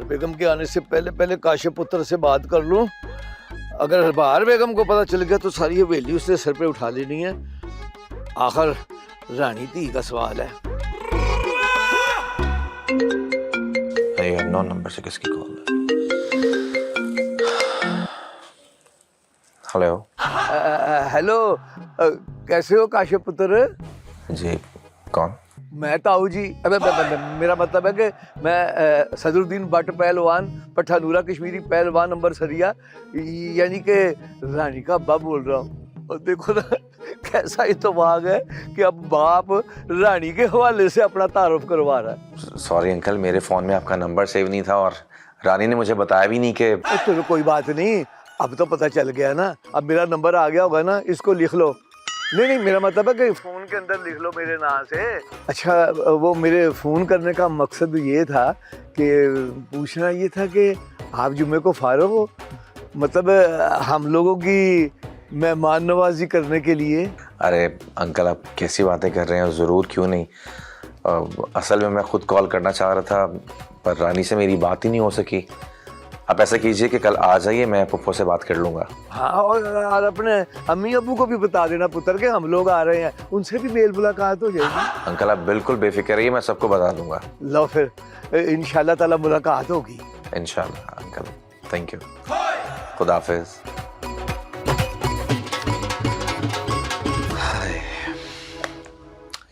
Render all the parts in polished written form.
बेगम के आने से पहले पहले काशिफ पुत्र से बात कर लूं। अगर बाहर बेगम को पता चल गया तो सारी हवेली उसने सर पे उठा लेनी है। आखिर रानी धी का सवाल है। अननोन नंबर से किसकी कॉल है? हेलो। हेलो, कैसे हो काशिफ पुत्र? जी कौन? मैं ताऊ जी। मेरा मतलब है कि मैं सदरुद्दीन भट्ट पहलवान पठानूरा कश्मीरी पहलवान नंबर सरिया यानी कि रानी का अब्बा बोल रहा हूँ। और देखो ना कैसा इत्तेफाक है कि अब बाप रानी के हवाले से अपना तारुफ करवा रहा है। सॉरी अंकल, मेरे फ़ोन में आपका नंबर सेव नहीं था और रानी ने मुझे बताया भी नहीं कि। चलो कोई बात नहीं, अब तो पता चल गया ना। अब मेरा नंबर आ गया होगा ना, इसको लिख लो। नहीं, मेरा मतलब है कि फ़ोन के अंदर लिख लो मेरे नाम से। अच्छा, वो मेरे फ़ोन करने का मकसद ये था कि पूछना ये था कि आप जुम्मे को फारिग हो, मतलब हम लोगों की मेहमान नवाजी करने के लिए। अरे अंकल, आप कैसी बातें कर रहे हैं? ज़रूर, क्यों नहीं। असल में मैं खुद कॉल करना चाह रहा था पर रानी से मेरी बात ही नहीं हो सकी। आप ऐसा कीजिए कि कल आ जाइए, मैं पप्पो से बात कर लूँगा। हाँ, और अपने अम्मी अब्बू को भी बता देना पुत्र के हम लोग आ रहे हैं, उनसे भी मेल मुलाकात हो जाएगी। अंकल आप बिल्कुल बेफिक्र रहिए, मैं सबको बता दूंगा। लो फिर इंशाल्लाह ताला मुलाकात होगी। इंशाल्लाह अंकल, थैंक यू, खुदा हाफिज।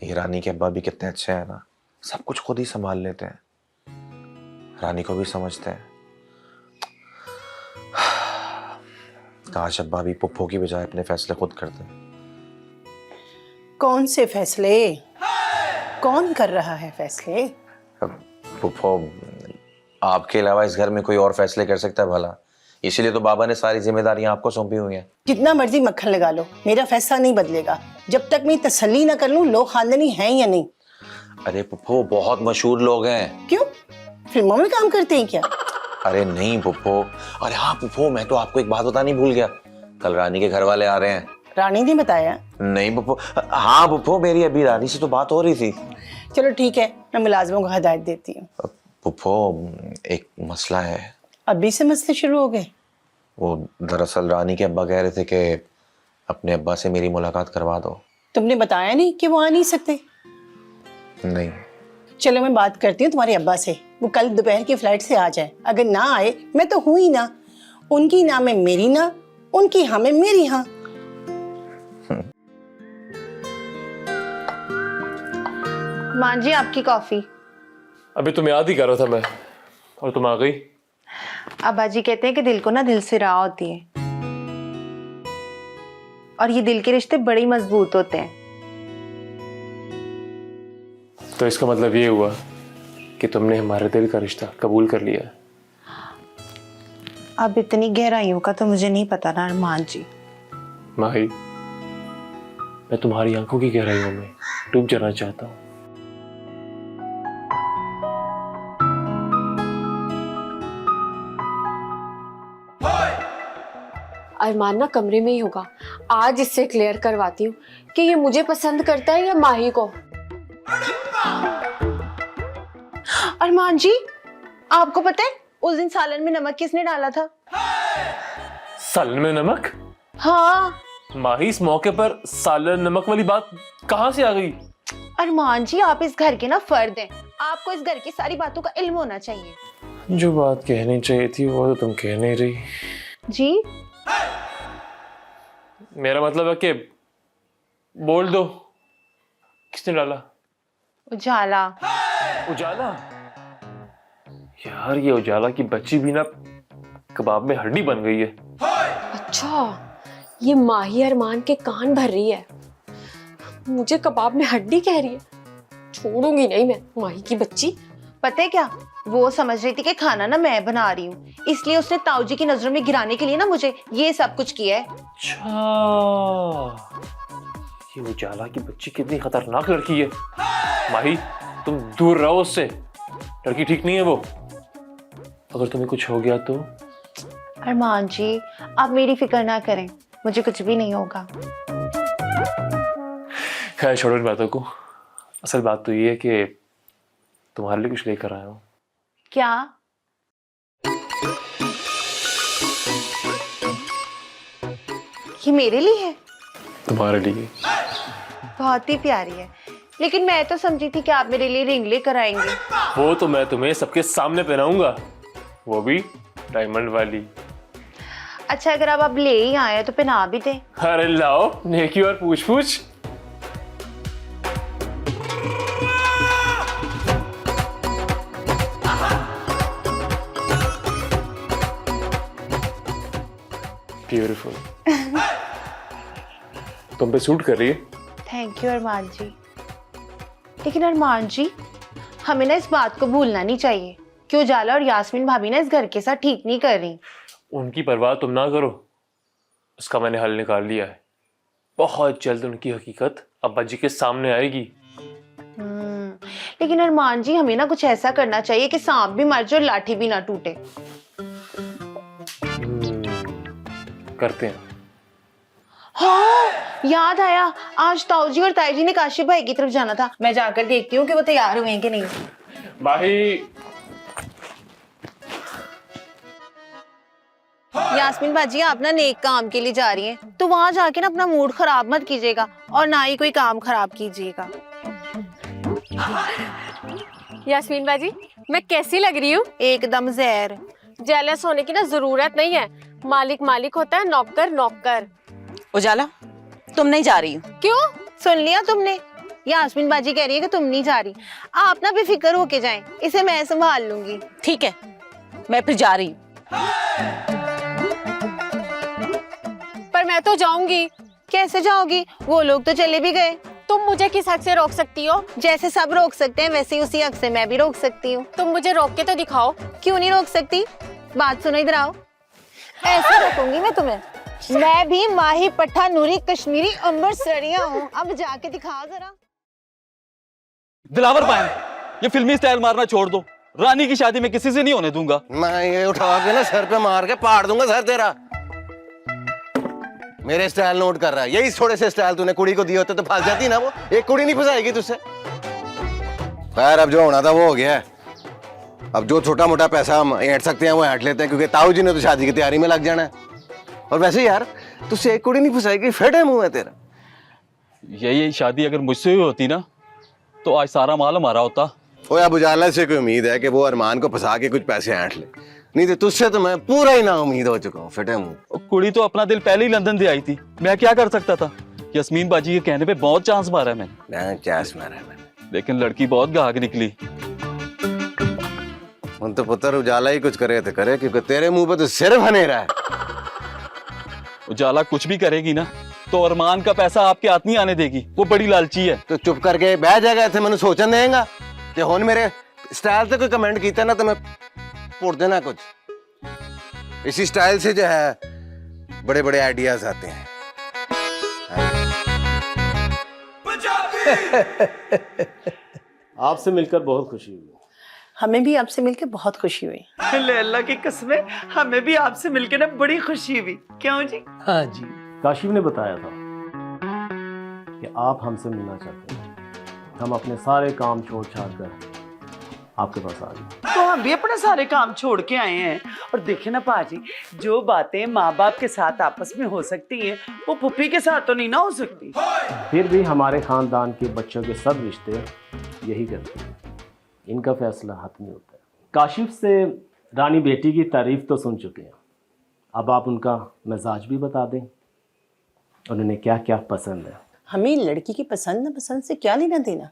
ये रानी के अब्बा भी कितने अच्छे हैं ना, सब कुछ खुद ही संभाल लेते हैं, रानी को भी समझते हैं। काश अब्बा भी पुप्पो की बजाय अपने फैसले खुद करते हैं। कौन से फैसले? कौन कर रहा है फैसले? पुप्पो, आपके अलावा इस घर में कोई और फैसले कर सकता है भला? इसीलिए तो बाबा ने सारी जिम्मेदारियां आपको सौंपी हुई हैं। जितना मर्जी मक्खन लगा लो, मेरा फैसला नहीं बदलेगा जब तक मैं तसल्ली ना कर लूं लोग खानदानी हैं या नहीं। अरे पुप्पो, बहुत मशहूर लोग हैं। क्यों, फिल्मों में काम करते हैं क्या? अरे नहीं पुप्पो। अरे हाँ पुप्पो, मैं तो आपको एक बात बतानी भूल गया, कल रानी के घर वाले आ रहे हैं। रानी ने बताया? नहीं पुप्पो। हाँ पुप्पो, मेरी अभी रानी से तो बात हो रही थी। चलो ठीक है, मैं मुलाजमों को हिदायत देती हूँ। पुप्पो, एक मसला है। अभी से मसले शुरू हो गए? वो दरअसल रानी के अब्बा कह रहे थे कि अपने अब्बा से मेरी मुलाकात करवा दो। तुमने बताया नहीं कि वो आ नहीं सकते? नहीं। चलो मैं बात करती हूँ तुम्हारे अब्बा से, वो कल दोपहर की फ्लाइट से आ जाए। अगर ना आए, मैं तो हूं ही ना, उनकी ना में मेरी ना, उनकी हाँ में मेरी हाँ। मां जी आपकी कॉफी। अभी तुम याद ही कर रहा था मैं, और तुम आ गई। अब्बा जी कहते हैं कि दिल को ना दिल से राह होती है, और ये दिल के रिश्ते बड़े मजबूत होते हैं। तो इसका मतलब ये हुआ कि तुमने हमारे दिल का रिश्ता कबूल कर लिया। अब इतनी गहराइयों का तो मुझे नहीं पता ना अरमान जी। माही, मैं तुम्हारी आंखों की गहराइयों में डूब जाना चाहता हूँ। अरमान ना कमरे में ही होगा, आज इससे क्लियर करवाती हूँ कि ये मुझे पसंद करता है या माही को। अरमान जी, आपको पता है उस दिन सालन में नमक किसने डाला था? सालन में नमक? हाँ। माही, इस मौके पर सालन नमक वाली बात कहाँ से आ गई? अरमान जी, आप इस घर के ना फर्द हैं, आपको इस घर की सारी बातों का इल्म होना चाहिए। जो बात कहनी चाहिए थी वो तो तुम कह नहीं रही। जी मेरा मतलब है कि बोल दो, किसने डाला? उजाला। उजाला? यार ये उजाला की बच्ची भी ना कबाब में हड्डी बन गई है। अच्छा, ये माही अरमान के कान भर रही है, मुझे कबाब में हड्डी कह रही है। छोड़ूंगी नहीं मैं माही की बच्ची। पता है क्या, वो समझ रही थी कि खाना ना मैं बना रही हूँ, इसलिए उसने ताऊ जी की नजरों में गिराने के लिए ना मुझे ये सब कुछ किया है। अच्छा, ये उजाला की बच्ची कितनी खतरनाक लड़की है। माही, तुम दूर रहो उससे, लड़की ठीक नहीं है वो। अगर तुम्हें कुछ हो गया तो? अरमान जी, आप मेरी फिक्र ना करें, मुझे कुछ भी नहीं होगा। खैर छोड़ो इन बातों को, असल बात तो ये है कि तुम्हारे लिए कुछ लेकर आया हूँ। क्या? ये मेरे लिए है? तुम्हारे लिए। बहुत ही प्यारी है, लेकिन मैं तो समझी थी कि आप मेरे लिए रिंग लेकर आएंगे। वो तो मैं तुम्हें सबके सामने पहनाऊंगा, वो भी डायमंड वाली। अच्छा, अगर आप अब ले ही आए तो पहना भी दे। अरे लाओ, नेकी और पूछ पूछ। ब्यूटीफुल। तुम पे सूट कर रही है। थैंक यू अरमान जी। लेकिन अरमान जी, हमें ना इस बात को भूलना नहीं चाहिए कि उजाला और यास्मीन भाभी ना इस घर के साथ ठीक नहीं कर रही। उनकी परवाह तुम ना करो, उसका मैंने हल निकाल लिया है। बहुत जल्द उनकी हकीकत अब्बा जी के सामने आएगी। लेकिन अरमान जी, हमें ना कुछ ऐसा करना चाहिए कि सांप भी मर जाए और लाठी भी ना टूटे। करते हैं। हाँ, याद आया, आज ताऊ जी और ताई जी ने काशिफ भाई की तरफ जाना था। मैं जाकर देखती हूँ कि वो तैयार हुए हैं कि नहीं। भाई, यास्मीन बाजी, आप ना नेक काम के लिए जा रही हैं, तो वहां जाके ना अपना मूड खराब मत कीजिएगा और ना ही कोई काम खराब कीजिएगा। यास्मीन बाजी, मैं कैसी लग रही हूँ? एकदम जहर। जेलस होने की ना जरूरत नहीं है। मालिक मालिक होता है, नौकर नौकर। उजाला, तुम नहीं जा रही हो? क्यों? सुन लिया तुमने? यास्मीन बाजी कह रही है कि तुम नहीं जा रही। आप ना बेफिक्र होके जाएं, इसे मैं संभाल लूंगी। ठीक है, मैं फिर जा रही हूँ। पर मैं तो जाऊंगी। कैसे जाओगी? वो लोग तो चले भी गए। तुम मुझे किस हक से रोक सकती हो? जैसे सब रोक सकते हैं, वैसे ही उसी हक से मैं भी रोक सकती हूँ। तुम मुझे रोक के तो दिखाओ। क्यों नहीं रोक सकती? बात सुनो, इधर आओ। ऐसे रोकूंगी मैं तुम्हें। मैं भी माही पट्टा नूरी कश्मीरी अमृतसरिया हूँ। अब जाके दिखाओ जरा। दिलावर पाए, ये फिल्मी स्टाइल मारना छोड़ दो। रानी की शादी में किसी से नहीं होने दूंगा। मैं ये उठा के ना सर पे मार के पाड़ दूंगा सर तेरा। मेरे स्टाइल नोट कर रहा है? यही थोड़े से स्टाइल तूने कुड़ी को दिए होते तो फंस जाती ना वो। एक कुड़ी नहीं फंसाएगी तुझसे। खैर, अब जो होना था वो हो गया है। अब जो छोटा मोटा पैसा हम ऐंठ सकते हैं वो ऐंठ लेते हैं, क्योंकि ताऊ जी ने तो शादी की तैयारी में लग जाना है। और वैसे यार, तुझसे एक कुड़ी नहीं फंसाएगी, फेटे मुंह है तेरा। यही शादी अगर मुझसे हुई होती ना, तो आज सारा माल हमारा होता। ओए, अब उजाला से कोई उम्मीद है कि वो अरमान को फंसा के कुछ पैसे ऐंठ ले? नहीं तो तुझसे तो मैं पूरा ही ना उम्मीद हो चुका हूँ, फेटे मुंह। कुड़ी तो अपना दिल पहले ही लंदन दे आई थी, मैं क्या कर सकता था? यस्मीन बाजी के कहने पे बहुत चांस मारा है मैंने। चांस मारा है मैंने, लेकिन लड़की बहुत गाहक निकली। उन तो पुत्र उजाला ही कुछ करे तो करे, क्योंकि तेरे मुंह पे तो सिर्फ हनेरा है। उजाला कुछ भी करेगी ना, तो अरमान का पैसा आपके हाथ नहीं आने देगी। वो बड़ी लालची है। तो चुप करके बह जाएगा, इतने मैंने सोचन देगा कि हुन मेरे स्टाइल से कोई कमेंट किया ना तो मैं पोड़ देना कुछ। इसी स्टाइल से जो है बड़े बड़े आइडियाज आते हैं। आपसे मिलकर बहुत खुशी हुई। हमें भी आपसे मिलकर बहुत खुशी हुई। अल्लाह की कसमें, हमें भी आपसे मिलकर ना बड़ी खुशी हुई। क्यों जी? हाँ जी। काशिफ ने बताया था कि आप हमसे मिलना चाहते हैं। हम अपने सारे काम छोड़ छाड़ कर आपके पास आ गए। तो हम भी अपने सारे काम छोड़ के आए हैं। और देखिए ना पाजी, जो बातें माँ बाप के साथ आपस में हो सकती हैं, वो पुप्पी के साथ तो नहीं ना हो सकती। फिर भी हमारे खानदान के बच्चों के सब रिश्ते यही करते हैं, इनका फैसला हतमी होता है। काशिफ से रानी बेटी की तारीफ तो सुन चुके हैं, अब आप उनका मिजाज भी बता दें, उन्हें क्या क्या पसंद है। हमें लड़की की पसंद न पसंद से क्या लेना देना।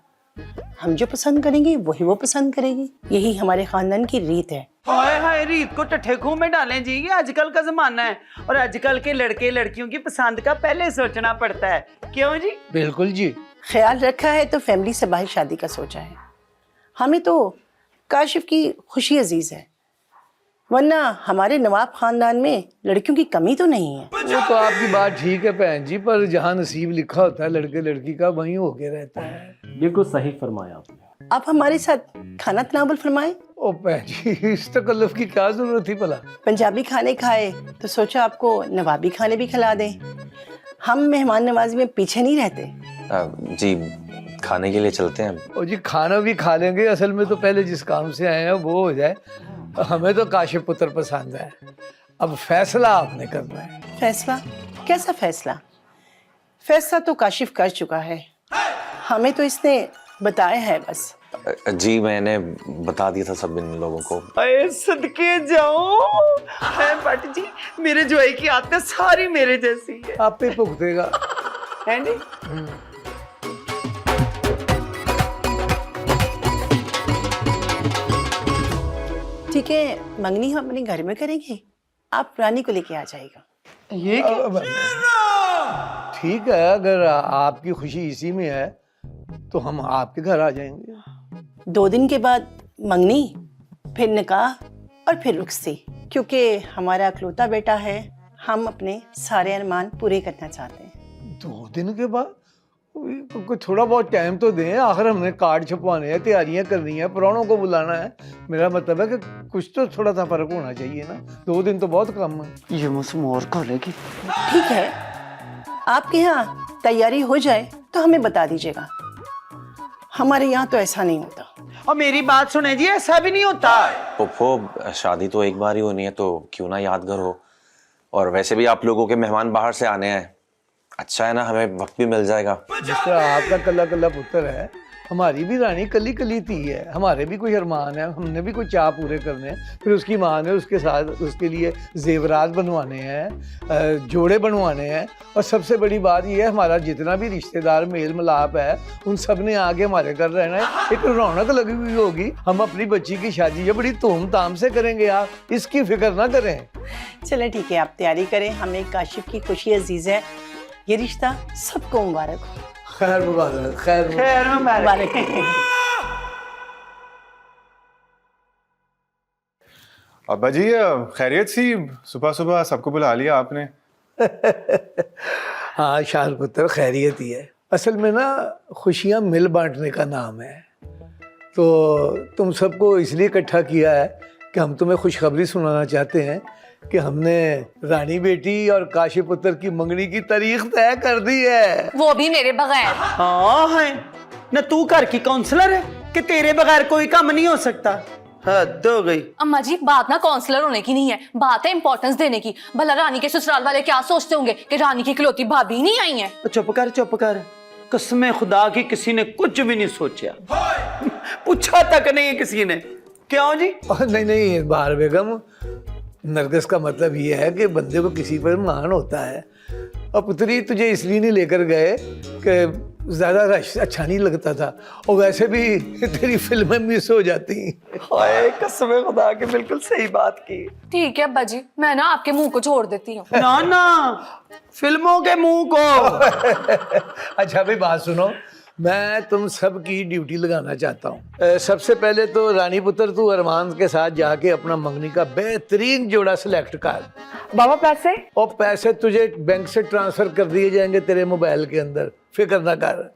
हम जो पसंद करेंगे वही वो पसंद करेगी। यही हमारे खानदान की रीत है। हाय हाय, रीत को टट्ठे खूह में डालें जी, ये आजकल का जमाना है। और आजकल के लड़के लड़कियों की पसंद का पहले सोचना पड़ता है। क्यों जी? बिल्कुल जी। ख्याल रखा है तो फैमिली से बाहर शादी का सोचा है। हमें तो काशिफ की खुशी अजीज है, वरना हमारे नवाब खानदान में लड़कियों की कमी तो नहीं है। वो तो आपकी बात ठीक है बहन जी, पर जहाँ नसीब लिखा होता है लड़के लड़की का, वहीं होके रहता है। बिल्कुल सही फरमाया आपने। आप हमारे साथ खाना तनावुल फरमाए। ओ बहन जी, इस तकल्लुफ की क्या जरूरत थी भला? पंजाबी खाने खाए तो सोचा आपको नवाबी खाने भी खिला दें। हम मेहमान नवाजी में पीछे नहीं रहते। जी, खाने के लिए चलते हैं। ओ जी, खाना भी खा लेंगे। असल में तो पहले जिस काम से आए हैं वो हो जाए। हमें तो काशिफ पुत्र पसंद है, अब फैसला आपने करना है। फैसला कैसा फैसला? फैसला तो काशिफ कर चुका है, हमें तो इसने बताया है बस। जी मैंने बता दिया था सब इन लोगों को। अरे सदके जाओ है भट्ट जी, मेरे जोई की आदत सारी मेरे जैसी है। आप पे भुगतेगा है नी? ठीक है, मंगनी हम अपने घर में करेंगे, आप रानी को लेके आ जाएगा। ये क्या? ठीक है, अगर आपकी खुशी इसी में है तो हम आपके घर आ जाएंगे। 2 दिन के बाद मंगनी, फिर निकाह और फिर रुखसी, क्योंकि हमारा अकलौता बेटा है, हम अपने सारे अरमान पूरे करना चाहते हैं। 2 दिन के बाद? कोई थोड़ा बहुत टाइम तो दें, आखिर हमने कार्ड छपवाने हैं, तैयारियां करनी है, पुरानों को बुलाना है। मेरा मतलब है कि कुछ तो थोड़ा सा फर्क होना चाहिए ना। 2 दिन तो बहुत कम है। ये मौसम और खोलेगी। ठीक है, आपके यहाँ तैयारी हो जाए तो हमें बता दीजिएगा, हमारे यहाँ तो ऐसा नहीं होता। और मेरी बात सुने जी, ऐसा भी नहीं होता। फुफ्फो शादी तो एक बार ही होनी है, तो क्यों ना यादगार हो। और वैसे भी आप लोगों के मेहमान बाहर से आने हैं, अच्छा है ना, हमें वक्त भी मिल जाएगा। जिस तरह आपका कल्ला कल्ला पुत्र है, हमारी भी रानी कली कली थी है। हमारे भी कुछ अरमान है, हमने भी कुछ चाह पूरे करने हैं। फिर उसकी माँ ने उसके साथ उसके लिए जेवरात बनवाने हैं, जोड़े बनवाने हैं। और सबसे बड़ी बात यह है, हमारा जितना भी रिश्तेदार मेल मिलाप है, उन सब ने आके हमारे घर रहना है। एक रौनक लगी हुई होगी। हम अपनी बच्ची की शादी ये बड़ी धूमधाम से करेंगे, आप इसकी फिक्र ना करें। चलें ठीक है, आप तैयारी करें, हमें काशिफ की खुशी अजीज है। ये रिश्ता सबको मुबारक हो। खैर मुबारक, खैर खैर मुबारक। अब्बा जी खैरियत सी, सुबह सुबह सबको बुला लिया आपने। हाँ शार पुत्र, खैरियत ही है। असल में ना खुशियाँ मिल बांटने का नाम है। तो तुम सबको इसलिए इकट्ठा किया है कि हम तुम्हें खुशखबरी सुनाना चाहते हैं कि हमने रानी बेटी और काशी पुत्र की मंगनी की तारीख तय कर दी है। वो भी मेरे बगैर। हाँ है ना, तू घर की काउंसलर है कि तेरे बगैर कोई काम नहीं हो सकता। हद हो गई। अम्मा जी, बात ना काउंसलर होने की नहीं है, बात है इंपॉर्टेंस देने की। भला रानी के ससुराल वाले क्या सोचते होंगे कि रानी की इकलौती भाभी नहीं आई है। चुप कर, चुप कर। कसम खुदा की किसी ने कुछ भी नहीं सोचा, पूछा तक नहीं किसी ने। क्यों जी? नहीं नहीं बाहर बेगम, नरगिस का मतलब ये है कि बंदे को किसी पर मान होता है। और पुत्री तुझे इसलिए नहीं लेकर गए कि ज्यादा रश अच्छा नहीं लगता था, और वैसे भी तेरी फिल्में मिस हो जाती। हाय कसम खुदा की बिल्कुल सही बात की। ठीक है अब्बा जी, मैं ना आपके मुंह को छोड़ देती हूँ। ना ना, फिल्मों के मुंह को। अच्छा भाई बात सुनो, मैं तुम सब की ड्यूटी लगाना चाहता हूँ। सबसे पहले तो रानी पुत्र तू अरमान के साथ जाके अपना मंगनी का बेहतरीन जोड़ा सिलेक्ट कर। बाबा पैसे? और पैसे तुझे बैंक से ट्रांसफर कर दिए जाएंगे तेरे मोबाइल के अंदर, फिक्र ना कर।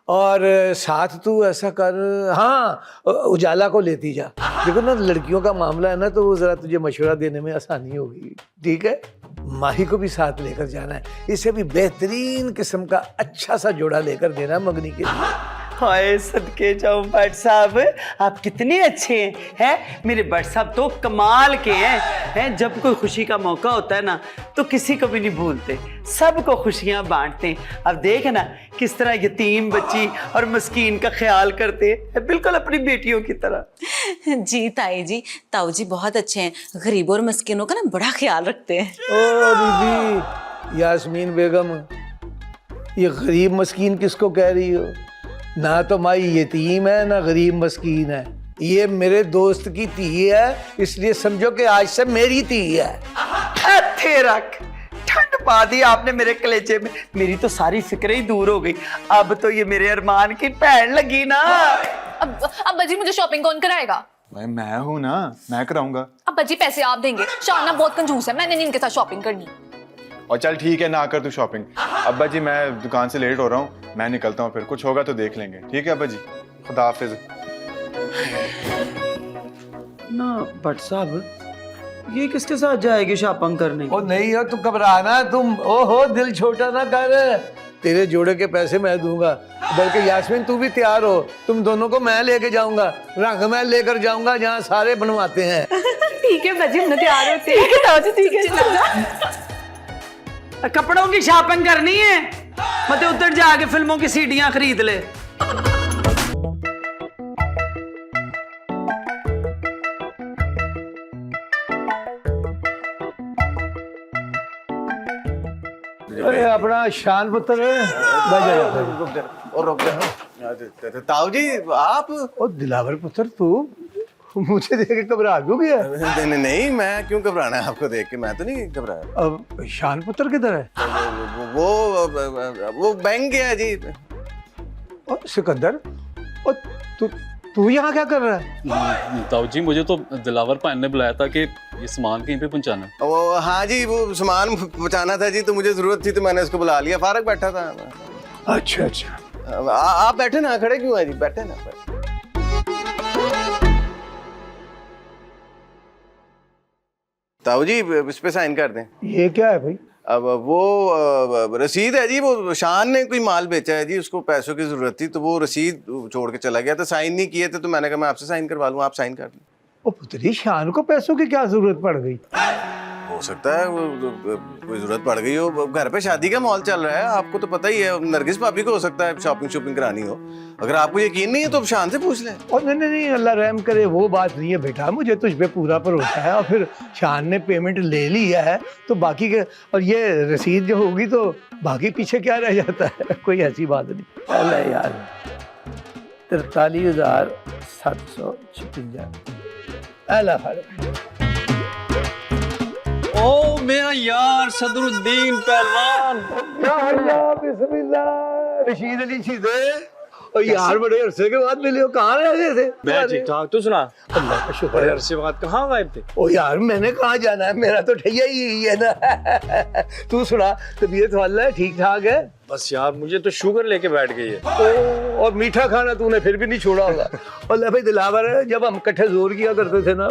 और साथ तू ऐसा कर, हाँ उजाला को लेती जा। देखो ना लड़कियों का मामला है ना, तो वो जरा तुझे मशवरा देने में आसानी होगी। ठीक है, माही को भी साथ लेकर जाना है, इसे भी बेहतरीन किस्म का अच्छा सा जोड़ा लेकर देना मंगनी के लिए। हाय सदके जाओ भट्ट साहब, आप कितने अच्छे हैं। मेरे भट्ट साहब तो कमाल के हैं। जब कोई खुशी का मौका होता है ना, तो किसी को भी नहीं भूलते, सबको खुशियां बांटते हैं। अब देख ना किस तरह यतीम बच्ची और मस्कीन का ख्याल करते हैं, बिल्कुल अपनी बेटियों की तरह। जी ताई जी, ताऊ जी बहुत अच्छे हैं, गरीबों और मस्किनों का ना बड़ा ख्याल रखते हैं। ओ बीबी यास्मीन बेगम, ये गरीब मस्कीन किसको कह रही हो? ना तो माई यतीम है ना गरीब मस्कीन है, ये मेरे दोस्त की धी है, इसलिए समझो कि आज से मेरी धी है। थे रख, ठंड पा दी आपने मेरे कलेजे में, मेरी तो सारी फिक्र ही दूर हो गई। अब तो ये मेरे अरमान की भैन लगी ना। अब्बा जी मुझे शॉपिंग कौन कराएगा? भाई मैं हूँ ना, मैं कराऊंगा। अब्बा जी पैसे आप देंगे, शाना बहुत कंजूस है, मैंने नहीं इनके साथ शॉपिंग करनी। और चल ठीक है, ना कर तू शॉपिंग। अब्बा जी मैं दुकान से लेट हो रहा हूँ, मैं निकलता हूँ, फिर कुछ होगा तो देख लेंगे। ठीक है अब्बा जी, खुदा हाफिज। ना भट्ट साहब, ये किसके साथ जाएगी शॉपिंग करने? ओ नहीं हो, तू घबराना तुम, ओहो दिल छोटा ना कर। तेरे जोड़े के पैसे मैं दूंगा, बल्कि यास्मीन तू भी तैयार हो, तुम दोनों को मैं लेके जाऊंगा, रंग मैं लेकर जाऊंगा जहाँ सारे बनवाते हैं। ठीक है बाजी, हम तैयार होते हैं। ठीक है। कपड़ों की शॉपिंग करनी है, मतलब उधर जाके फिल्मों की सीडियां खरीद ले। अरे अपना शान पुत्र और रुक जा। ताऊ जी आप? ओ दिलावर पुत्र, तू मुझे देख के घबरा क्यों गया? नहीं नहीं, मैं क्यों घबराना है आपको देख के? मैं तो नहीं घबराया। अब शान पुत्र किधर है? वो बैंक गया जी। ओ सिकंदर, ओ तू यहाँ क्या कर रहा है? ताऊ जी मुझे तो दिलावर भाई ने बुलाया था कि ये सामान कहीं पे पहुंचाना है। वो हाँ जी, वो सामान पहुंचाना था जी, तो मुझे जरूरत थी तो मैंने उसको बुला लिया। फारक बैठा था। अच्छा अच्छा, आप बैठे ना, खड़े क्यों हैं जी? बैठे ना। ताऊ जी इस पे साइन कर दें। ये क्या है भाई? अब वो रसीद है जी, वो शान ने कोई माल बेचा है जी, उसको पैसों की जरूरत थी तो वो रसीद छोड़ के चला गया था, साइन नहीं किए थे, तो मैंने कहा मैं आपसे साइन करवा लूँ, आप साइन कर लें। ओ पुत्री, शान को पैसों की क्या जरूरत पड़ गई? हो सकता है वो कोई जरूरत पड़ गई हो, घर पे शादी का माहौल चल रहा है, आपको तो पता ही है। नरगिस भाभी को हो सकता है शॉपिंग करानी हो। अगर आपको यकीन नहीं है तो आप शान से पूछ लें। और नहीं, अल्लाह रहम करे, वो बात नहीं है बेटा, मुझे तुझ पे पूरा भरोसा है। और फिर शान ने पेमेंट ले लिया है तो बाकी के, और ये रसीद जो होगी तो बाकी पीछे क्या रह जाता है? कोई ऐसी बात नहीं। अल्लाह यार, 43,756। अल्लाह ओ मेरा यार सदरुद्दीन पहलवान। बिस्मिल्लाह, रशीद अली सीधे। और यार बड़े अरसे के बाद मिले हो, कहाँ रह गए थे? मैं ठीक ठाक, तू सुना? अल्लाह का शुक्र बड़े है। अरसे बाद कहाँ गायब थे? ओ यार मैंने कहाँ जाना है, मेरा तो ठैया ही यही है ना। तू सुना, तबीयत वाला है, ठीक ठाक है? बस यार मुझे तो शुगर लेके बैठ गई है। ओ, और मीठा खाना तूने फिर भी नहीं छोड़ा होगा। और भाई दिलावर, जब हम इकट्ठे जोर किया करते थे ना,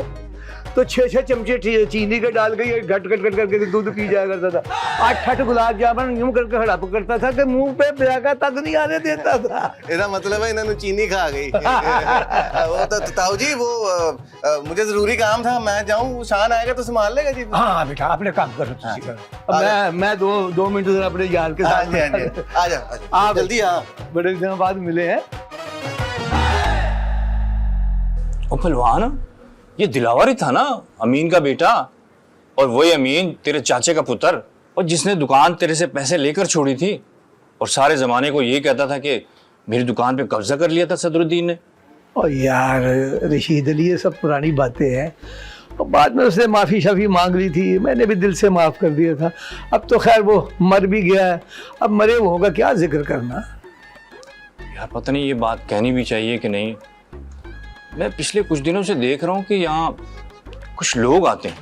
तो 6-6 चमचे चीनी के डाल के ये घट करके दूध पी जाया करता था। 8-8 गुलाब जामुन यूं करके हड़प करता था कि मुंह पे ब्यागा तक नहीं आने देता था। इसका मतलब है इन्होंने चीनी खा गई। वो तो ताऊ जी, वो मुझे जरूरी काम था, मैं जाऊं, शान आएगा तो संभाल लेगा जी। हाँ बेटा, अपने काम करो। अब मैं दो मिनट जरा अपने यार के साथ। आ जाओ आप जल्दी। हाँ, बड़े दिनों बाद मिले हैं। ओ पहलवान, ये दिलावर ही था ना, अमीन का बेटा? और वही अमीन तेरे चाचे का पुत्र, और जिसने दुकान तेरे से पैसे लेकर छोड़ी थी और सारे जमाने को ये कहता था कि मेरी दुकान पे कब्जा कर लिया था सदरुद्दीन ने। और यार रशीद अली, ये सब पुरानी बातें हैं। और बाद में उसने माफ़ी शाफ़ी मांग ली थी, मैंने भी दिल से माफ़ कर दिया था। अब तो खैर वो मर भी गया है, अब मरे हुओं का क्या जिक्र करना। यार पता नहीं ये बात कहनी भी चाहिए कि नहीं। मैं पिछले कुछ दिनों से देख रहा हूँ कि यहाँ कुछ लोग आते हैं,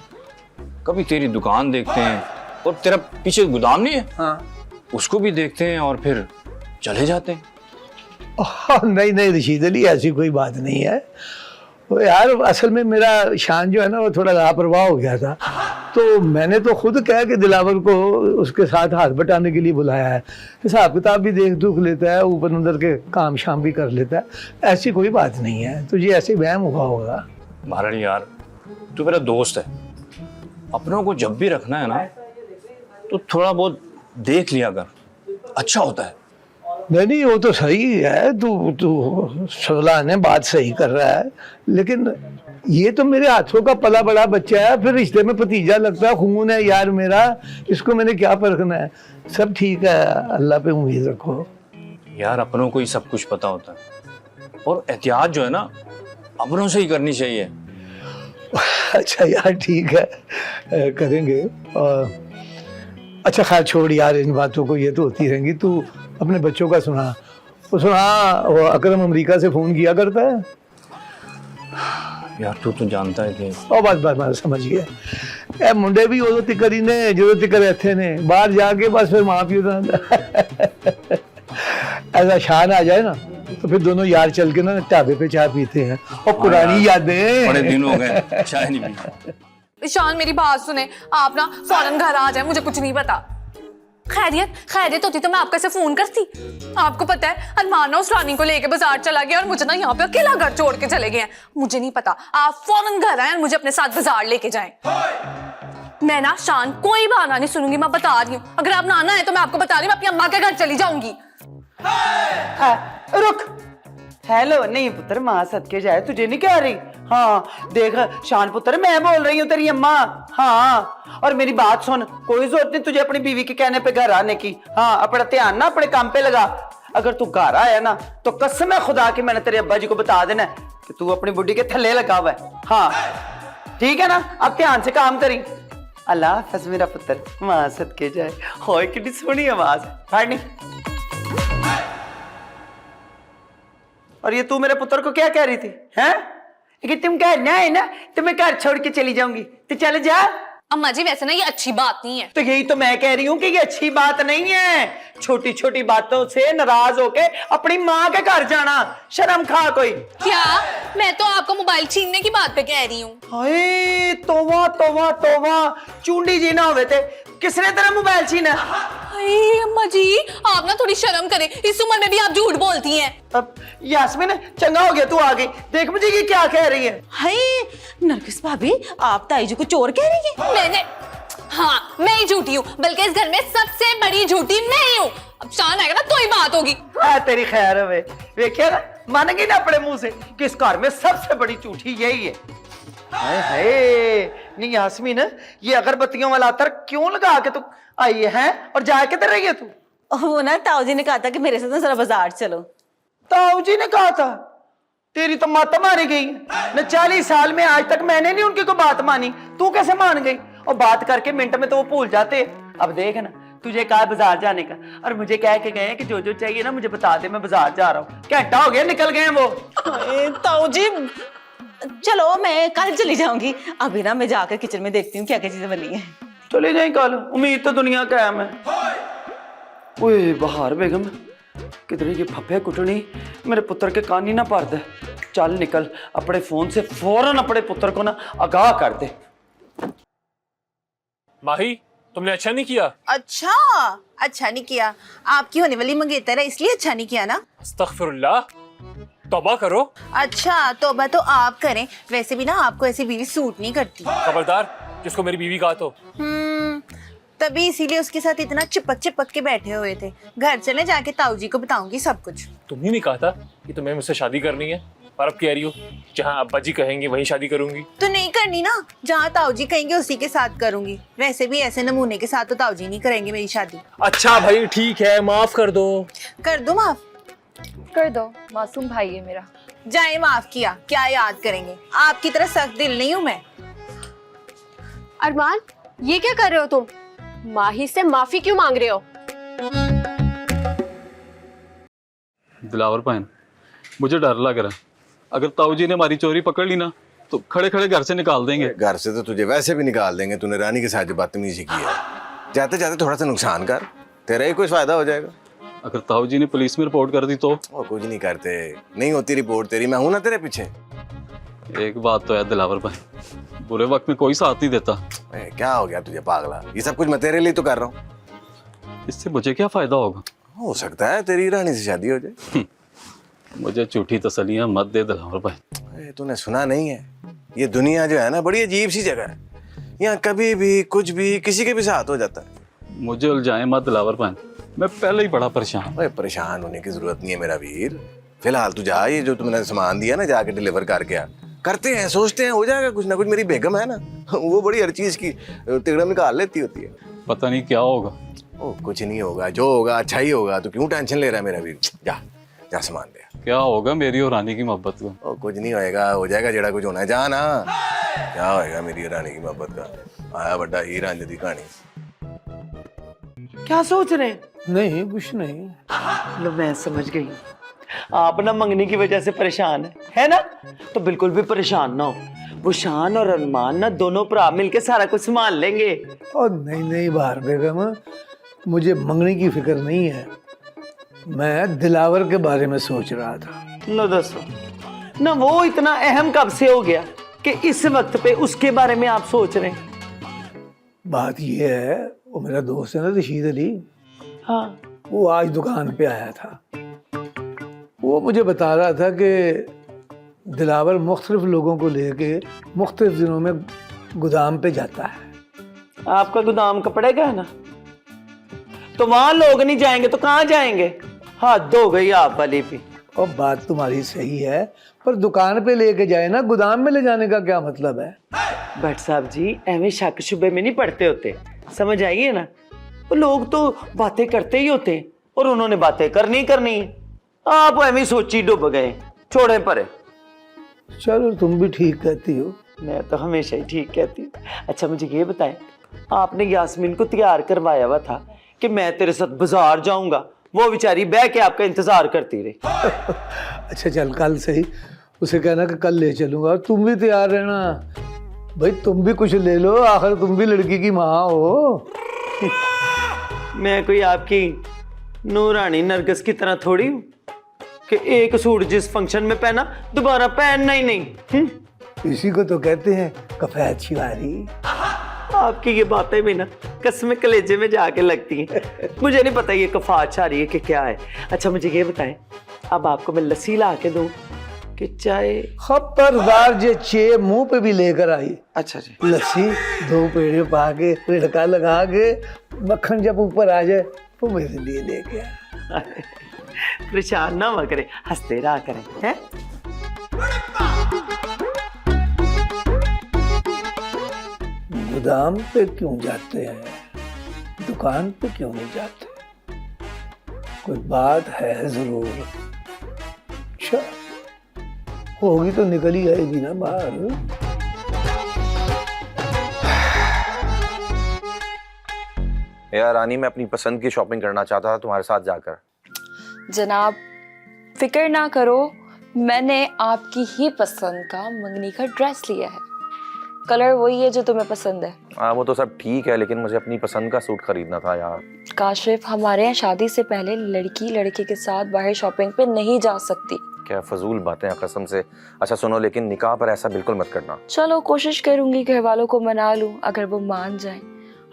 कभी तेरी दुकान देखते हैं, और तेरा पीछे गोदाम नहीं है? हाँ, उसको भी देखते हैं और फिर चले जाते हैं। नहीं रशीद अली, ऐसी कोई बात नहीं है। तो यार असल में मेरा शान जो है ना, वो थोड़ा लापरवाह हो गया था, तो मैंने तो खुद कहा कि दिलावर को उसके साथ हाथ बटाने के लिए बुलाया है। हिसाब किताब भी देख दुख लेता है, ऊपर अंदर के काम शाम भी कर लेता है। ऐसी कोई बात नहीं है, तुझे ऐसे वहम हुआ होगा। महारानी यार, तू मेरा दोस्त है, अपनों को जब भी रखना है ना तो थोड़ा बहुत देख लिया कर, अच्छा होता है। नहीं, वो तो सही है, तू सोला ने बात सही कर रहा है, लेकिन ये तो मेरे हाथों का पला बड़ा बच्चा है, फिर रिश्ते में भतीजा लगता है, खून है यार मेरा, इसको मैंने क्या परखना है। सब ठीक है, अल्लाह पे उम्मीद रखो। यार अपनों को ही सब कुछ पता होता है, और एहतियात जो है ना अपनों से ही करनी चाहिए। अच्छा यार ठीक है, करेंगे। अच्छा खैर छोड़ यार इन बातों को, ये तो होती रहेंगी। तू अपने बच्चों का सुना। वो वो अकरम अमेरिका से फोन किया करता है। यार तू तो जानता है कि ओ बस समझ गया। ए मुंडे भी उदो तिकर ही ने जो तिकर इत्थे ने, बाहर जाके बस फिर मां प्यो दा ऐसा शान आ जाए ना तो फिर दोनों यार चल के ना ढाबे पे चाय पीते हैं, और पुरानी यादें। बड़े दिन हो गए चाय नहीं पी। ईशान मेरी बात सुने, आप ना फौरन घर आ जाए, मुझे कुछ नहीं पता। खैरियत होती तो मैं आपको ऐसे फोन करती। आपको पता है अरमान उस रानी को लेके बाजार चला गया और मुझे ना यहाँ पे अकेला घर छोड़ के चले गए हैं। मुझे नहीं पता, आप फौरन घर आए और मुझे अपने साथ बाजार लेके जाएं। मैं ना शान कोई बहाना नहीं सुनूंगी, मैं बता रही हूँ। अगर आप ना आना है तो मैं आपको बता रही हूँ, मैं अपनी अम्मा के घर चली जाऊंगी। रुक, हेलो, नहीं पुत्र, माँ सदके जाए, तुझे नहीं कह रही। हाँ देख शान पुत्र, मैं बोल रही हूँ तेरी अम्मा। हाँ, और मेरी बात सुन, कोई जरूरत नहीं तुझे अपनी बीवी के कहने पे घर आने की। हाँ, अपना ध्यान ना अपने काम पे लगा। अगर तू घर आया ना तो कसम है खुदा की, मैंने तेरे अब्बा जी को बता देना है कि तू अपनी बुढ़ी के थल्ले लगा हुआ है। हाँ ठीक है ना, अब ध्यान से काम करी। अल्लाह हाफ़िज़ मेरा पुत्र, माँ सदके जाए। होए कितनी सोहनी आवाज है। और ये तू मेरे पुत्र को क्या कह रही थी? हैं कि तुम कहना है ना तो मैं घर छोड़ के चली जाऊंगी, तो चले जा। अम्मा जी वैसे ना ये अच्छी बात नहीं है। तो यही तो मैं कह रही हूँ कि ये अच्छी बात नहीं है। छोटी छोटी बातों से नाराज होके अपनी माँ के घर जाना, शर्म खा कोई। क्या? मैं तो आपको मोबाइल छीनने की बात पे कह रही हूँ। हाय तौबा तौबा तौबा, चुंडी जी ना होवे थे, किसने तेरा मोबाइल छीना? हाय अम्मा जी, आप ना थोड़ी शर्म करें, इस उम्र में भी आप झूठ बोलती हैं। अब यास्मीन चंगा हो गया तू आ गई, देख मुझे ये क्या कह रही है। हाय नरगिस भाभी, आप ताई जी को चोर कह रही है? मैंने, हाँ मैं ही झूठी हूँ, बल्कि इस घर में सबसे बड़ी झूठी मैं ही हूँ। अब शान आएगा ना तो ही बात होगी। तेरी खैर है, देखिए ना, मानेंगे ना अपने मुंह से कि इस घर में सबसे बड़ी झूठी यही है। हाय हाय, नहीं यास्मीन, ये अगरबत्तियों वाला अतर क्यों लगा के तू आई है और जा के रही है तू? वो ना ताऊ जी ने कहा था कि मेरे साथ ना जरा बाजार चलो। ताऊ जी ने कहा था? तेरी तो माता मारी गई न, 40 साल में आज तक मैंने नहीं उनकी कोई बात मानी, तू कैसे मान गई? और बात करके मिनट में तो वो भूल जाते। अब देख ना, तुझे कहा बाजार जाने का और मुझे कह के गए कि जो जो चाहिए ना मुझे बता दे, मैं बाजार जा रहा हूँ। घंटा हो गया निकल गए वो। ताऊ जी चलो मैं कल चली जाऊंगी, अभी ना मैं जाकर किचन में देखती हूँ क्या क्या चीजें बनी है। चले जाए कल, उम्मीद तो दुनिया कायम है। ओए बहार बेगम, किधर ये फफे कुटनी मेरे पुत्र के कान ही ना पार दे। चल निकल, अपने फोन से फौरन अपने पुत्र को ना आगाह कर दे। माही तुमने अच्छा नहीं किया। अच्छा नहीं किया? आपकी होने वाली मंगेतर है इसलिए अच्छा नहीं किया ना? अस्तगफिरुल्लाह, तौबा करो। अच्छा तौबा तो आप करें, वैसे भी ना आपको ऐसी बीवी सूट नहीं करती। खबरदार जिसको मेरी बीवी कहा तो। तभी इसीलिए उसके साथ इतना चिपक चिपक के बैठे हुए थे। घर चले, जाके ताऊ जी को बताऊंगी सब कुछ। तुम्ही नहीं कहा था कि तुम्हें मुझसे शादी करनी है, और अब कह रही हो जहाँ अब्बा जी कहेंगे वहीं शादी करूंगी। तो नहीं करनी ना, जहाँ ताऊ जी कहेंगे उसी के साथ करूंगी। वैसे भी ऐसे नमूने के साथ तो ताऊ जी नहीं करेंगे मेरी शादी। अच्छा भाई ठीक है, माफ कर दो। कर दो माफ? कर दो, मासूम भाई है मेरा। जाए माफ किया, क्या याद करेंगे? आपकी तरह सख्त दिल नहीं हूँ मैं। अरमान ये क्या कर रहे हो तुम? माही से माफी क्यों मांग रहे हो? दिलावर बहन, मुझे डर लग रहा है, अगर ताऊ जी ने हमारी चोरी पकड़ ली ना तो खड़े खड़े घर से निकाल देंगे। घर से तो तुझे वैसे भी निकाल देंगे, तूने रानी के साथ जो बदतमीजी की है। जाते जाते थोड़ा सा नुकसान कर, तेरा ही कुछ फायदा हो जाएगा। अगर ताऊ जी ने पुलिस में रिपोर्ट कर दी तो? वो कुछ नहीं करते, नहीं होती रिपोर्ट तेरी, मैं हूं ना तेरे पीछे। एक बात तो है दिलावर भाई, बुरे वक्त में कोई साथ नहीं देता। क्या हो गया तुझे पागला? ये सब कुछ मैं तेरे लिए तो कर रहा हूँ। इससे मुझे क्या फायदा होगा? हो सकता है तेरी रानी से शादी हो जाए। मुझे झूठी तसलियां मत दे दिलावर भाई। तूने सुना नहीं है, ये दुनिया जो है ना बड़ी अजीब सी जगह है, यहाँ कभी भी कुछ भी किसी के भी साथ हो जाता है। मुझे उलझाए मत दिलावर भाई, मैं पहले ही बड़ा परेशान। परेशान होने की जरूरत नहीं है मेरा वीर, फिलहाल तू जा, ये जो तुमने सामान दिया ना जाके डिलीवर करके आ। करते हैं, सोचते हैं हो जाएगा कुछ ना कुछ। मेरी बेगम है ना, वो बड़ी हर चीज की तिगड़म निकाल लेती होती है। पता नहीं क्या होगा। ओ कुछ नहीं होगा, जो होगा अच्छा ही होगा। तो क्यों टेंशन ले रहा है मेरा वीर? जा जा सामान दे। क्या होगा मेरी और रानी की मोहब्बत का? ओ कुछ नहीं होएगा, हो जाएगा जेड़ा कुछ होना है। जा ना, क्या होएगा मेरी और रानी की मोहब्बत का? आया बड़ा हीर रांझे दी कहानी। क्या सोच रहे हैं? नहीं कुछ नहीं। लो मैं समझ गई, आप ना मंगनी की वजह से परेशान है ना? तो बिल्कुल भी परेशान ना हो, वो शान और अरमान ना दोनों भरा मिलके सारा कुछ संभाल लेंगे। और नहीं बाहर बेगम, मुझे मंगनी की फिक्र नहीं है, मैं दिलावर के बारे में सोच रहा था। लो दसो ना, वो इतना अहम कब से हो गया कि इस वक्त पे उसके बारे में आप सोच रहे हैं? बात ये है, वो मेरा दोस्त है ना रशीद अली, हाँ वो आज दुकान पे आया था। वो मुझे बता रहा था कि दिलावर मुख्तलिफ लोगों को लेके मुख्तलिफ दिनों में गोदाम पे जाता है। आपका गोदाम कपड़े का है ना, तो वहां लोग नहीं जाएंगे तो कहाँ जाएंगे? हद हो गई आप वाली भी। और बात तुम्हारी सही है, पर दुकान पे लेके जाए ना, गोदाम में ले जाने का क्या मतलब है? भट्ट साहब जी एवं शक शुबे में नहीं पड़ते होते, समझ आइए ना। वो लोग तो बातें करते ही होते हैं और उन्होंने बातें करनी करनी है। आप एवं सोची डूब गए, छोड़े परे। चलो तुम भी ठीक कहती हो। मैं तो हमेशा ही ठीक कहती हूँ। अच्छा मुझे ये बताएं, आपने यास्मीन को तैयार करवाया हुआ था कि मैं तेरे साथ बाजार जाऊंगा, वो बेचारी बह के आपका इंतजार करती रही। अच्छा चल कल सही, उसे कहना कि कल ले चलूंगा, और तुम भी तैयार रहना भाई, तुम भी कुछ ले लो, आखिर तुम भी लड़की की माँ हो। मैं कोई आपकी नूरानी नरगिस की तरह थोड़ी हूँ कि एक सूट जिस फंक्शन में पहना दोबारा पहनना ही नहीं। इसी को तो कहते हैं कफैत शिवारी। आपकी ये बातें भी ना कसम कलेजे में जाके लगती हैं। मुझे नहीं पता ये कफात छा रही है कि क्या है। अच्छा मुझे ये बताएं, अब आपको मैं लस्सी ला के दूं कि चाय? खबरदार जे चे मुंह पे भी लेकर आई। अच्छा जी। लस्सी 2 पेड़े पा के रिड़का लगा के मक्खन जब ऊपर आ जाए तो मेरे लिए लेके आ। परेशान ना हुआ करे, हंसते रहा करें हैं। गोदाम पे क्यों जाते हैं, दुकान पे क्यों नहीं जाते? कोई बात है जरूर। अच्छा होगी तो निकल ही आएगी ना बाहर। यार रानी, मैं अपनी पसंद की शॉपिंग करना चाहता था तुम्हारे साथ जाकर। जनाब फिक्र ना करो, मैंने आपकी ही पसंद का मंगनी का ड्रेस लिया है। कलर वही है जो तुम्हें पसंद है। हाँ वो तो सब ठीक है, लेकिन मुझे अपनी पसंद का सूट खरीदना था यार। काशिफ, हमारे यहाँ शादी से पहले लड़की लड़के के साथ बाहर शॉपिंग पे नहीं जा सकती। क्या फजूल बातें हैं कसम से। अच्छा सुनो, लेकिन निकाह पर ऐसा बिल्कुल मत करना। चलो कोशिश करूंगी घर वालों को मना लूं, अगर वो मान जाए।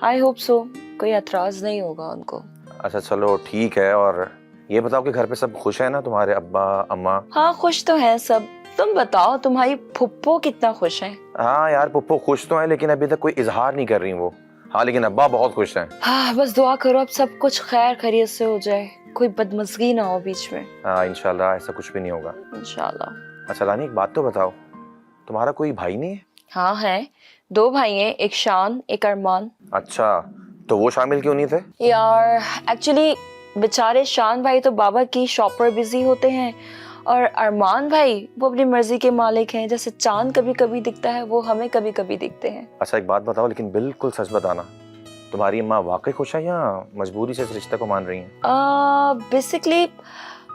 आई होप सो, कोई एतराज नहीं होगा उनको। अच्छा चलो ठीक है। और ये बताओ कि घर पे सब खुश है ना, तुम्हारे अब्बा अम्मा? हाँ खुश तो हैं सब। तुम बताओ तुम्हारी फुप्पो कितना खुश है? हाँ यार पुप्पो खुश तो है, लेकिन अभी तक कोई इजहार नहीं कर रही वो। हाँ लेकिन अब्बा बहुत खुश हैं। हाँ बस दुआ करो अब सब कुछ खैर खैरियत से हो जाए, कोई बदमज़गी ना हो बीच में। हाँ इंशाल्लाह ऐसा कुछ भी नहीं होगा इंशाल्लाह। अच्छा रानी एक बात तो बताओ, तुम्हारा कोई भाई नहीं है? हाँ है, 2 भाई हैं, एक शान एक अरमान। अच्छा तो वो शामिल क्यों नहीं थे? यार एक्चुअली बेचारे शान भाई तो बाबा की शॉप पर बिजी होते हैं, और अरमान भाई वो अपनी मर्जी के मालिक हैं। जैसे चांद कभी कभी दिखता है, वो हमें कभी कभी दिखते हैं। अच्छा एक बात बताओ, लेकिन बिल्कुल सच बताना, तुम्हारी अम्मा वाकई खुश है या मजबूरी से इस रिश्ते को मान रही हैं? बेसिकली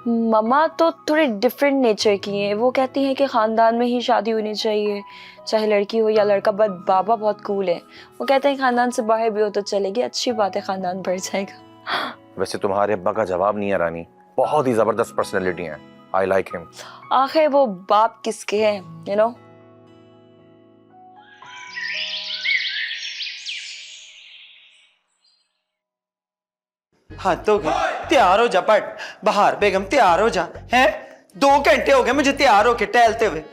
मम्मा तो थोड़े डिफरेंट नेचर की हैं। वो कहती हैं कि ख़ानदान में ही शादी होनी चाहिए, चाहे लड़की हो या लड़का। बट बाबा बहुत कूल है, वो कहते हैं ख़ानदान से बाहर भी हो तो चलेगी, अच्छी बात है, ख़ानदान बढ़ जाएगा। वैसे तुम्हारे अब्बा का जवाब नहीं है रानी, बहुत ही जबरदस्त पर्सनैलिटी है। I like him. आखिर वो बाप किसके हैं, यू नो। हाँ तो तैयार हो जा पट, बाहर बेगम तैयार हो जा। हैं 2 घंटे हो गए मुझे तैयार होके टहलते हुए,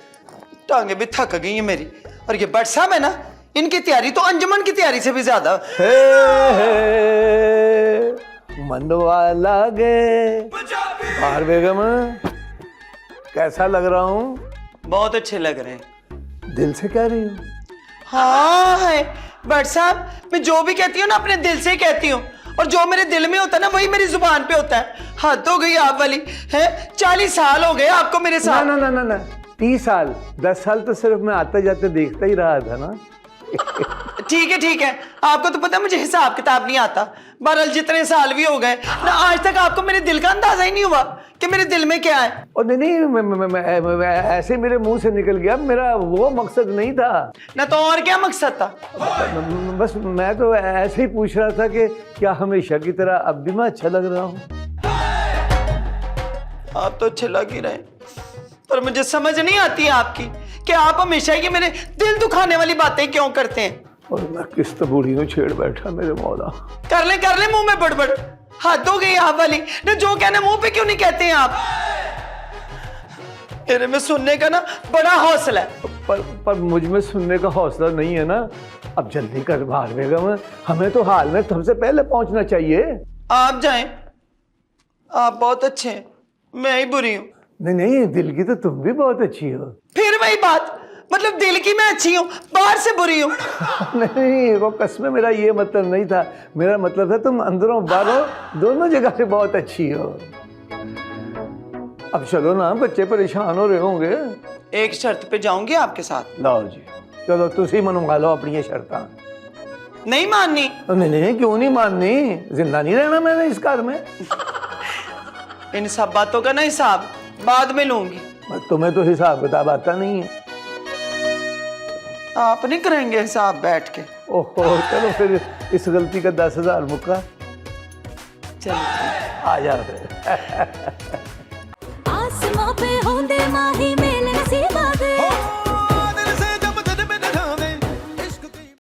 टांगे भी थक गई है मेरी। और ये बट साहब है ना, इनकी तैयारी तो अंजुमन की तैयारी से भी ज्यादा। मनवा लागे। बाहर बेगम कैसा लग रहा हूँ? बहुत अच्छे लग रहे हैं। दिल से कह रही हूँ? हाँ है बट साहब, मैं जो भी कहती हूँ ना अपने दिल से ही कहती हूँ, और जो मेरे दिल में होता है ना वही मेरी जुबान पे होता है। हद हो गई आप वाली है। 40 साल हो गए आपको मेरे साथ। ना ना ना ना 30 साल 10 साल तो सिर्फ मैं आते जाते देखता ही रहा था ना। ठीक है, आपको तो पता है मुझे हिसाब किताब नहीं आता। बहरहाल जितने साल भी हो गए ना, आज तक आपको मेरे दिल का अंदाजा ही नहीं हुआ कि मेरे दिल में क्या है। और नहीं मैं ऐसे मेरे मुंह से निकल गया, मेरा वो मकसद नहीं था ना। तो और क्या मकसद था? बस मैं तो ऐसे ही पूछ रहा था कि क्या हमेशा की तरह अब भी मैं अच्छा लग रहा हूँ? आप तो अच्छे लग ही रहे, पर मुझे समझ नहीं आती आपकी कि आप हमेशा ये मेरे दिल दुखाने वाली बातें क्यों करते हैं। और मैं किस तो बूढ़ी में छेड़ बैठा मेरे मौला। कर ले मुंह में बड़बड़। हद हो गई आप वाली ना, जो कहना मुंह पे क्यों नहीं कहते हैं आप? तेरे में सुनने का ना बड़ा हौसला है। पर मुझ में सुनने का हौसला नहीं है ना। अब जल्दी कर बाहर बेगम, हमें तो हाल में सबसे पहले पहुंचना चाहिए। आप जाएं, आप बहुत अच्छे हैं, मैं ही बुरी हूँ। नहीं नहीं, दिल की तो तुम भी बहुत अच्छी हो। फिर वही बात, मतलब दिल की मैं अच्छी हूँ, बाहर से बुरी हूँ। नहीं, वो कसम मेरा ये मतलब नहीं था। मेरा मतलब था तुम अंदरों बाहरों दोनों जगह से बहुत अच्छी हो। अब चलो ना, बच्चे परेशान हो रहे होंगे। एक शर्त पे जाऊंगी आपके साथ। लाओ जी, चलो तुसी मनवा लो अपनी ये शर्तां। नहीं माननी? नहीं नहीं, क्यों नहीं माननी? जिंदा नहीं रहना मैंने इस घर में। इन सब बातों का ना हिसाब बाद में लूंगी। तुम्हें तो हिसाब किताब आता नहीं है। आप नहीं करेंगे हिसाब बैठ के? ओहो, चलो फिर इस गलती का 10,000 मुक्का। चलो आ जाओ।